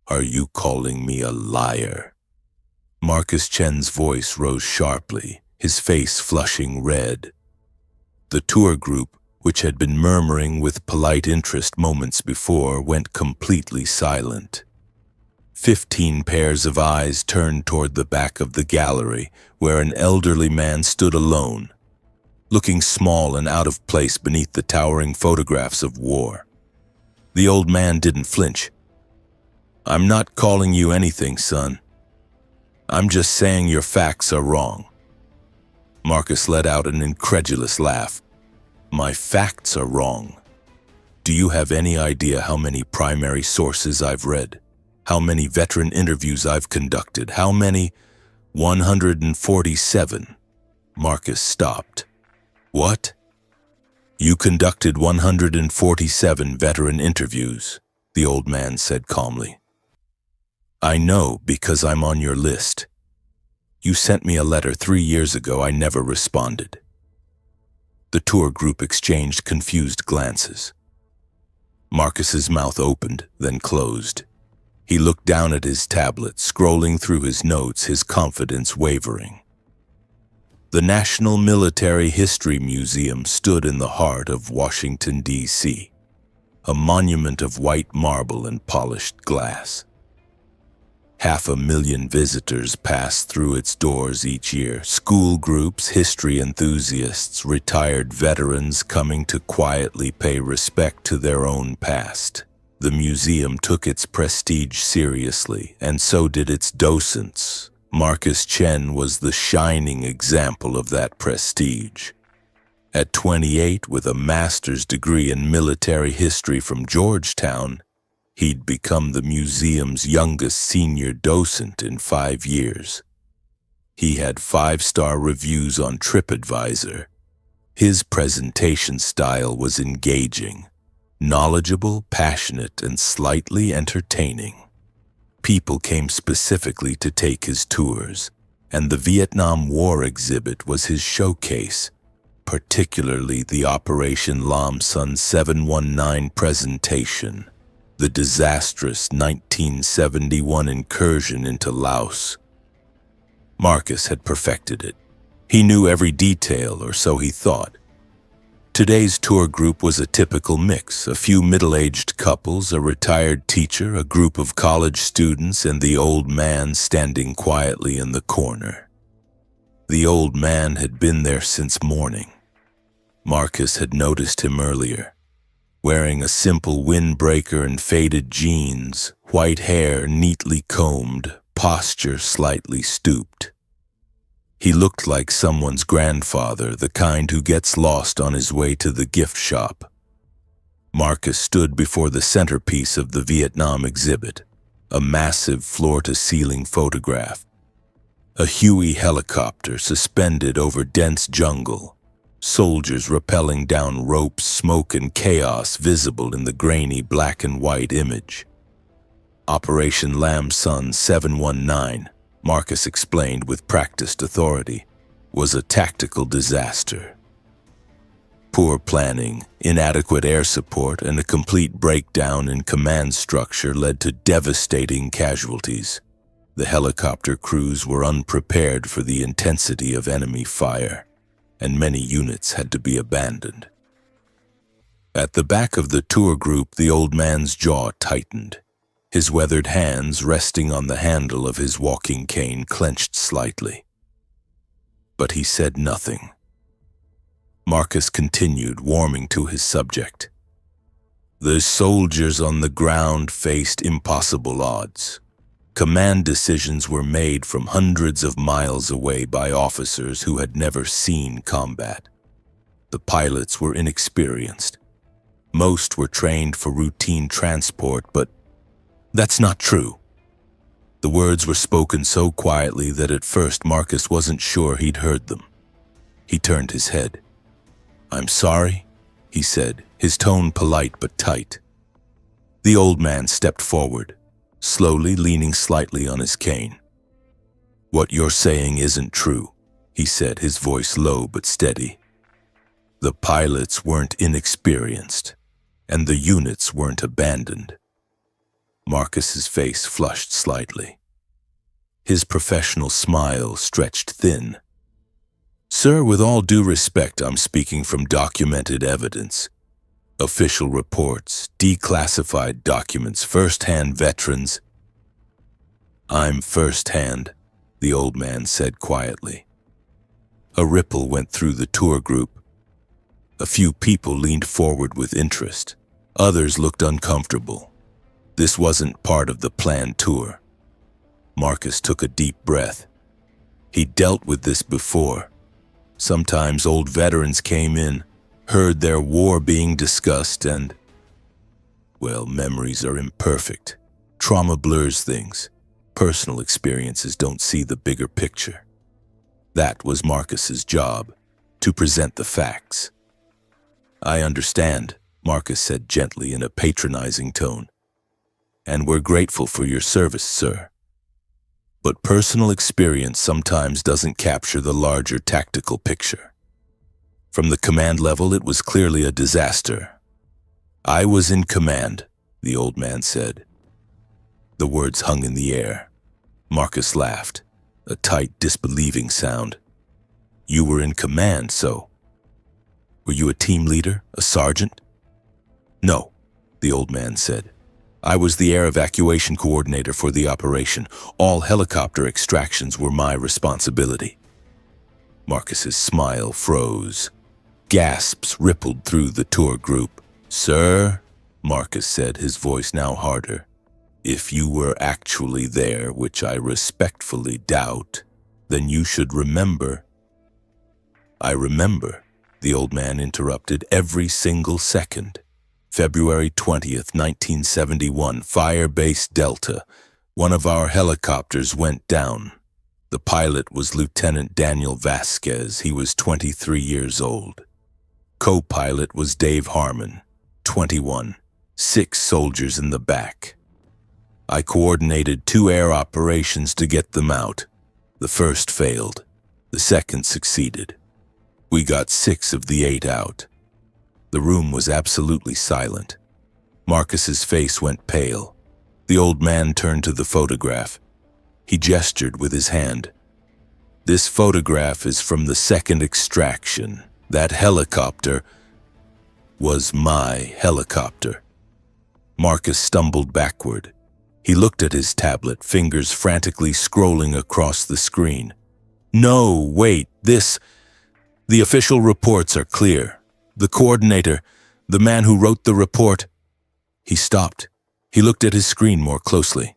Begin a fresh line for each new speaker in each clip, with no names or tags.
Are you calling me a liar? Marcus Chen's voice rose sharply, his face flushing red. The tour group, which had been murmuring with polite interest moments before, went completely silent. 15 pairs of eyes turned toward the back of the gallery, where an elderly man stood alone, looking small and out of place beneath the towering photographs of war. The old man didn't flinch. "I'm not calling you anything, son. I'm just saying your facts are wrong." Marcus let out an incredulous laugh. "My facts are wrong. Do you have any idea how many primary sources I've read? How many veteran interviews I've conducted? How many? 147. Marcus stopped. "What?" "You conducted 147 veteran interviews," the old man said calmly. "I know because I'm on your list. You sent me a letter 3 years ago. I never responded." The tour group exchanged confused glances. Marcus's mouth opened, then closed. He looked down at his tablet, scrolling through his notes, his confidence wavering. The National Military History Museum stood in the heart of Washington, D.C., a monument of white marble and polished glass. 500,000 visitors pass through its doors each year, school groups, history enthusiasts, retired veterans coming to quietly pay respect to their own past. The museum took its prestige seriously, and so did its docents. Marcus Chen was the shining example of that prestige. At 28, with a master's degree in military history from Georgetown, he'd become the museum's youngest senior docent in 5 years. He had 5-star reviews on TripAdvisor. His presentation style was engaging, knowledgeable, passionate, and slightly entertaining. People came specifically to take his tours, and the Vietnam War exhibit was his showcase, particularly the Operation Lam Son 719 presentation, the disastrous 1971 incursion into Laos. Marcus had perfected it. He knew every detail, or so he thought. Today's tour group was a typical mix: a few middle-aged couples, a retired teacher, a group of college students, and the old man standing quietly in the corner. The old man had been there since morning. Marcus had noticed him earlier, wearing a simple windbreaker and faded jeans, white hair neatly combed, posture slightly stooped. He looked like someone's grandfather, the kind who gets lost on his way to the gift shop. Marcus stood before the centerpiece of the Vietnam exhibit, a massive floor-to-ceiling photograph. A Huey helicopter suspended over dense jungle, soldiers rappelling down ropes, smoke and chaos visible in the grainy black and white image. Operation Lam Son 719, Marcus explained with practiced authority, was a tactical disaster. Poor planning, inadequate air support, and a complete breakdown in command structure led to devastating casualties. The helicopter crews were unprepared for the intensity of enemy fire, and many units had to be abandoned. At the back of the tour group, the old man's jaw tightened. His weathered hands, resting on the handle of his walking cane, clenched slightly. But he said nothing. Marcus continued, warming to his subject. The soldiers on the ground faced impossible odds. Command decisions were made from hundreds of miles away by officers who had never seen combat. The pilots were inexperienced. Most were trained for routine transport, but that's not true. The words were spoken so quietly that at first Marcus wasn't sure he'd heard them. He turned his head. "I'm sorry," he said, his tone polite but tight. The old man stepped forward, slowly, leaning slightly on his cane. "What you're saying isn't true," he said, his voice low but steady. "The pilots weren't inexperienced, and the units weren't abandoned. Marcus's face flushed slightly. His professional smile stretched thin. Sir, with all due respect, I'm speaking from documented evidence. Official reports, declassified documents, first-hand veterans. I'm first-hand, the old man said quietly. A ripple went through the tour group. A few people leaned forward with interest. Others looked uncomfortable. This wasn't part of the planned tour. Marcus took a deep breath. He'd dealt with this before. Sometimes old veterans came in, heard their war being discussed, and, well, memories are imperfect. Trauma blurs things. Personal experiences don't see the bigger picture. That was Marcus's job, to present the facts. I understand, Marcus said gently in a patronizing tone. And we're grateful for your service, sir. But personal experience sometimes doesn't capture the larger tactical picture. From the command level, it was clearly a disaster. I was in command, the old man said. The words hung in the air. Marcus laughed, a tight, disbelieving sound. You were in command, so? Were you a team leader, a sergeant? No, the old man said. I was the air evacuation coordinator for the operation. All helicopter extractions were my responsibility. Marcus's smile froze. Gasps rippled through the tour group. Sir, Marcus said, his voice now harder, if you were actually there, which I respectfully doubt, then you should remember. I remember, the old man interrupted, every single second. February 20th, 1971, Firebase Delta. One of our helicopters went down. The pilot was Lieutenant Daniel Vasquez. He was 23 years old. Co-pilot was Dave Harmon, 21. 6 soldiers in the back. I coordinated 2 air operations to get them out. The first failed. The second succeeded. We got 6 of the 8 out. The room was absolutely silent. Marcus's face went pale. The old man turned to the photograph. He gestured with his hand. This photograph is from the second extraction. That helicopter was my helicopter. Marcus stumbled backward. He looked at his tablet, fingers frantically scrolling across the screen. No, wait, the official reports are clear. The coordinator, the man who wrote the report. He stopped. He looked at his screen more closely.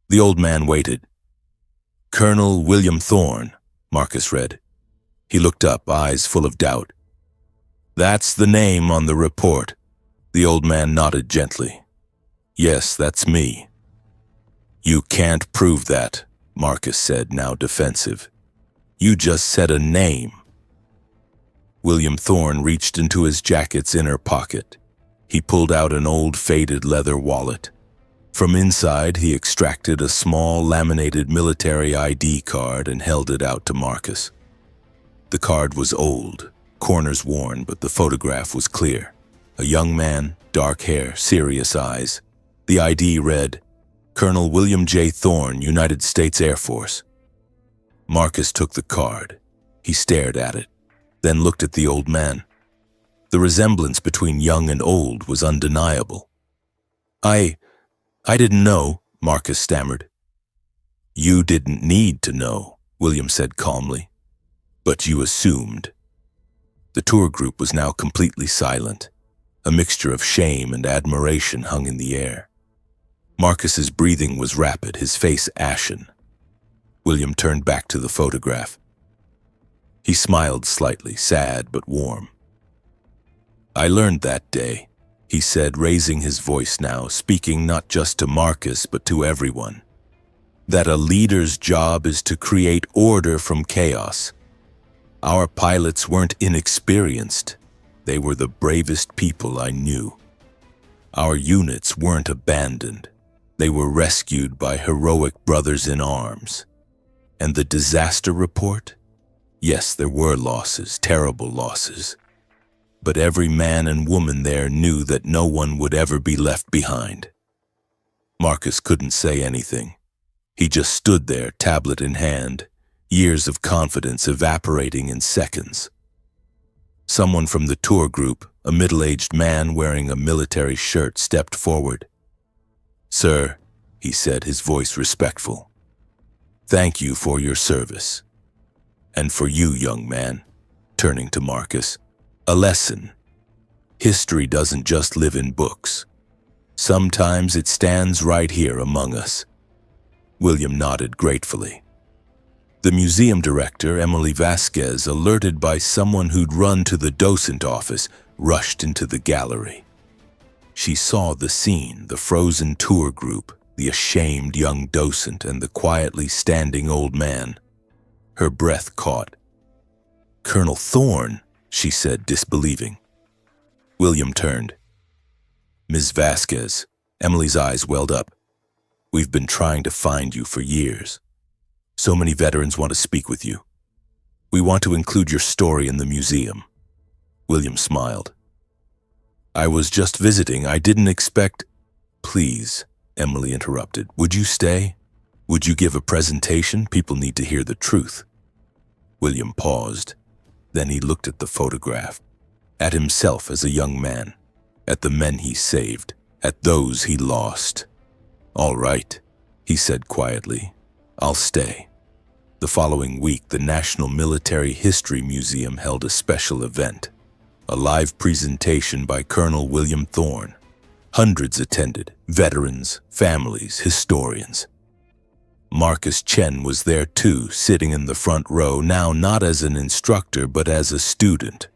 The old man waited. Colonel William Thorne, Marcus read. He looked up, eyes full of doubt. That's the name on the report. The old man nodded gently. Yes, that's me. You can't prove that, Marcus said, now defensive. You just said a name. William Thorne reached into his jacket's inner pocket. He pulled out an old faded leather wallet. From inside, he extracted a small laminated military ID card and held it out to Marcus. The card was old, corners worn, but the photograph was clear. A young man, dark hair, serious eyes. The ID read, Colonel William J. Thorne, United States Air Force. Marcus took the card. He stared at it, then looked at the old man. The resemblance between young and old was undeniable. I didn't know, Marcus stammered. You didn't need to know, William said calmly. But you assumed. The tour group was now completely silent. A mixture of shame and admiration hung in the air. Marcus's breathing was rapid, his face ashen. William turned back to the photograph. He smiled slightly, sad but warm. I learned that day, he said, raising his voice now, speaking not just to Marcus but to everyone, that a leader's job is to create order from chaos. Our pilots weren't inexperienced. They were the bravest people I knew. Our units weren't abandoned. They were rescued by heroic brothers in arms. And the disaster report? Yes, there were losses, terrible losses. But every man and woman there knew that no one would ever be left behind. Marcus couldn't say anything. He just stood there, tablet in hand, years of confidence evaporating in seconds. Someone from the tour group, a middle-aged man wearing a military shirt, stepped forward. "Sir," he said, his voice respectful, "thank you for your service. And for you, young man," turning to Marcus, "a lesson. History doesn't just live in books. Sometimes it stands right here among us." William nodded gratefully. The museum director, Emily Vasquez, alerted by someone who'd run to the docent office, rushed into the gallery. She saw the scene, the frozen tour group, the ashamed young docent, and the quietly standing old man. Her breath caught. "Colonel Thorne," she said, disbelieving. William turned. "Ms. Vasquez," Emily's eyes welled up, "we've been trying to find you for years. So many veterans want to speak with you. We want to include your story in the museum." William smiled. "I was just visiting. I didn't expect—" "Please," Emily interrupted. "Would you stay? Would you give a presentation? People need to hear the truth." William paused. Then he looked at the photograph, at himself as a young man, at the men he saved, at those he lost. "All right," he said quietly. "I'll stay." The following week, the National Military History Museum held a special event, a live presentation by Colonel William Thorne. Hundreds attended, veterans, families, historians. Marcus Chen was there too, sitting in the front row, now not as an instructor but as a student.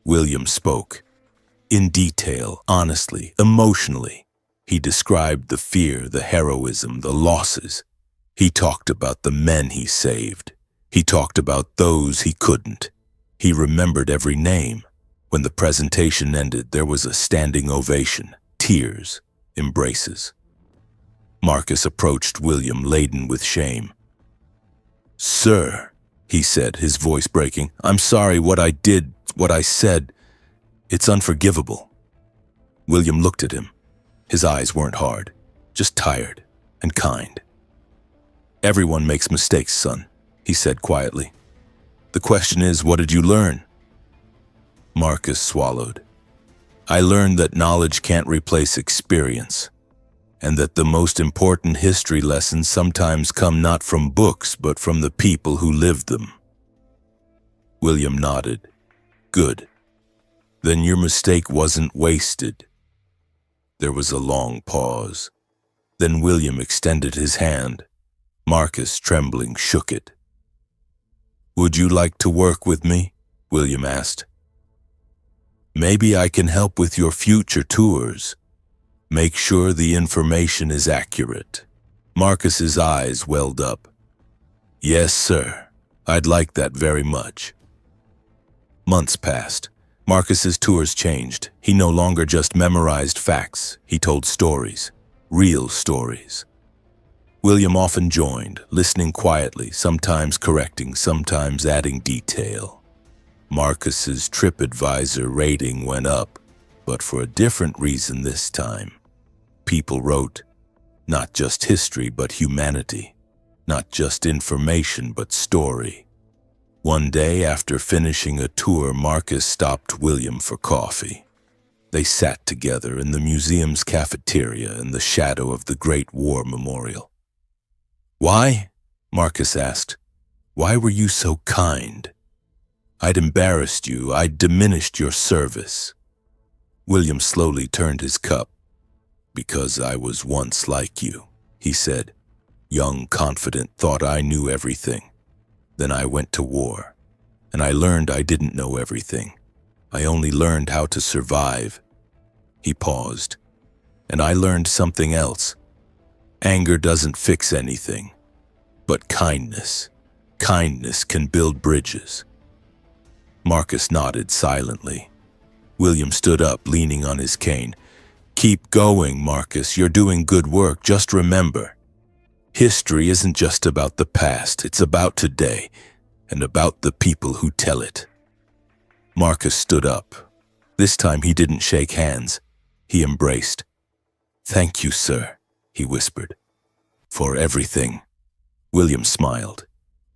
William spoke. In detail, honestly, emotionally. He described the fear, the heroism, the losses. He talked about the men he saved. He talked about those he couldn't. He remembered every name. When the presentation ended, there was a standing ovation, tears, embraces. Marcus approached William, laden with shame. "Sir," he said, his voice breaking, "I'm sorry what I did, what I said. It's unforgivable." William looked at him. His eyes weren't hard, just tired and kind. "Everyone makes mistakes, son," he said quietly. "The question is, what did you learn?" Marcus swallowed. "I learned that knowledge can't replace experience, and that the most important history lessons sometimes come not from books, but from the people who lived them." William nodded. "Good. Then your mistake wasn't wasted." There was a long pause. Then William extended his hand. Marcus, trembling, shook it. "Would you like to work with me?" William asked. "Maybe I can help with your future tours. Make sure the information is accurate." Marcus's eyes welled up. "Yes, sir. I'd like that very much." Months passed. Marcus's tours changed. He no longer just memorized facts. He told stories, real stories. William often joined, listening quietly, sometimes correcting, sometimes adding detail. Marcus's TripAdvisor rating went up, but for a different reason this time. People wrote, not just history but humanity, not just information but story. One day after finishing a tour, Marcus stopped William for coffee. They sat together in the museum's cafeteria in the shadow of the Great War Memorial. "Why?" Marcus asked. "Why were you so kind? I'd embarrassed you, I'd diminished your service." William slowly turned his cup. "Because I was once like you," he said. "Young, confident, thought I knew everything. Then I went to war, and I learned I didn't know everything. I only learned how to survive." He paused. "And I learned something else. Anger doesn't fix anything, but kindness can build bridges." Marcus nodded silently. William stood up, leaning on his cane. "Keep going, Marcus. You're doing good work. Just remember, history isn't just about the past. It's about today, and about the people who tell it." Marcus stood up. This time he didn't shake hands. He embraced. "Thank you, sir. he whispered. For everything. William smiled.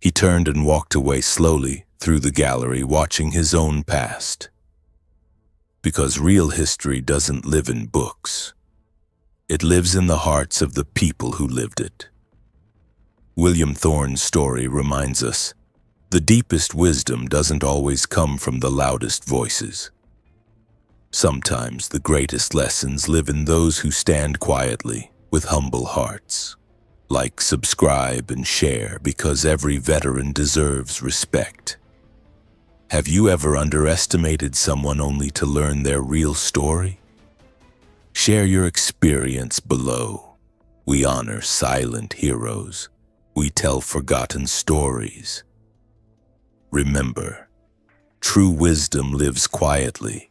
He turned and walked away slowly through the gallery, watching his own past. Because real history doesn't live in books. It lives in the hearts of the people who lived it. William Thorne's story reminds us, the deepest wisdom doesn't always come from the loudest voices. Sometimes the greatest lessons live in those who stand quietly with humble hearts. Like, subscribe, and share, because every veteran deserves respect. Have you ever underestimated someone only to learn their real story? Share your experience below. We honor silent heroes. We tell forgotten stories. Remember, true wisdom lives quietly